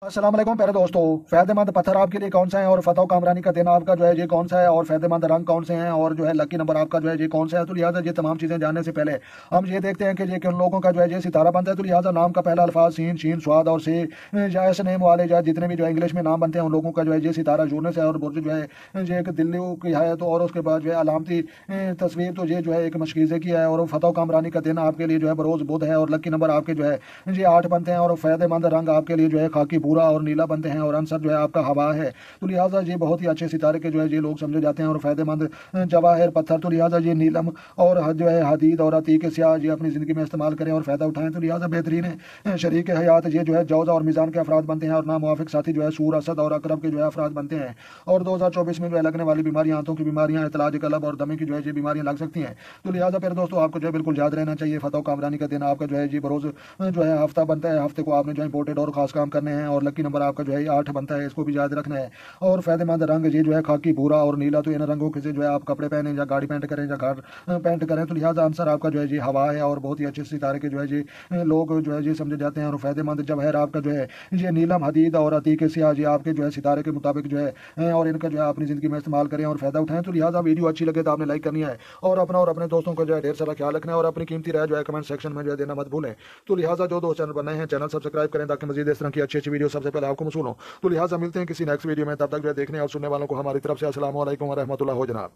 अस्सलाम वालेकुम प्यारे दोस्तों। फायदेमंद पत्थर आपके लिए कौन सा है और फतह कामरानी का दिन आपका जो है ये कौन सा है और फायदेमंद रंग कौन से हैं और जो है लकी नंबर आपका जो है ये कौन सा है। तो लिहाजा ये तमाम चीजें जानने से पहले हम ये देखते हैं कि ये किन लोगों का जो है ये सितारा बनता है। तो लिहाजा नाम का पहला अल्फाज सीन शीन स्वाद और से ऐसे नेम वाले जो है जितने भी जो है इंग्लिश में नाम बनते हैं उन लोगों का जो है ये सितारा जुड़ने से और बुर्ज जो है ये एक दिल्ली की है। तो और उसके बाद जो है अलामती तस्वीर तो ये जो है एक मशकीज़े की है। और फतह कामरानी का दिन आपके लिए जो है बरोज बुध है और लकी नंबर आपके जो है ये 8 बनते हैं और फायदेमंद रंग आपके लिए जो है खाकी भूरा और नीला बनते हैं और आंसर जो है आपका हवा है। तो लिहाजा ये बहुत ही अच्छे सितारे के जो है ये लोग समझे जाते हैं और फायदेमंद जवाहर पत्थर। तो लिहाजा ये नीलम और जो है हदीद और अतीक स्याह ये अपनी ज़िंदगी में इस्तेमाल करें और फ़ायदा उठाएं। तो लिहाजा बेहतरीन शरीक हयात ये जो है जौज़ा और मीज़ान के अफराद बनते हैं और नामुवाफिक साथी जो है सूर असद और अकरब के जो है अफराद बनते हैं। और 2024 में जो है लगने वाली बीमारियां आंतों की बीमारियां इतलाज कलब और दमे की जो है ये बीमारियां लग सकती हैं। तो लिहाजा फिर दोस्तों आपको जो है बिल्कुल याद रहना चाहिए फतह कामरानी का दिन आपका जो है जी बरोज़ जो है हफ्ता बनता है। हफ्ते को आपने जो है इंपोर्टेड और खास काम करने हैं और लकी नंबर आपका जो है 8 बनता है, इसको भी याद रखना है। और फायदेमंद रंग ये जो है खाकी भूरा और नीला। तो इन रंगों के से जो है आप कपड़े पहने या गाड़ी पेंट करें या घर पेंट करें। तो लिहाजा आंसर आपका जो है जी हवा है और बहुत ही अच्छे सितारे के जो है जी लोग जो है जी समझे जाते हैं। और फायदेमंद जवाहर आपका जो है ये नीलम हदीद और अतीक स्याह जी आपके जो है सितारे के मुताबिक जो है और इनका जो है अपनी जिंदगी में इस्तेमाल करें और फायदा उठाएं। तो लिहाजा वीडियो अच्छी लगे तो आपने लाइक करनी है और अपने दोस्तों को जो है ढेर सारा ख्याल रखना है और अपनी कीमती राय जो है कमेंट सेक्शन में जो है देना मत भूलें। तो लिहाजा जो दोस्त चैनल पर नए हैं चैनल सब्सक्राइब करें ताकि मजीद इस तरह की अच्छी अच्छी वीडियो सबसे पहले आपको मसूल हो। तो लिहाजा मिलते हैं किसी नेक्स्ट वीडियो में, तब तक जो है देखने और सुनने वालों को हमारी तरफ से अस्सलाम वालेकुम व रहमतुल्लाह हो जनाब।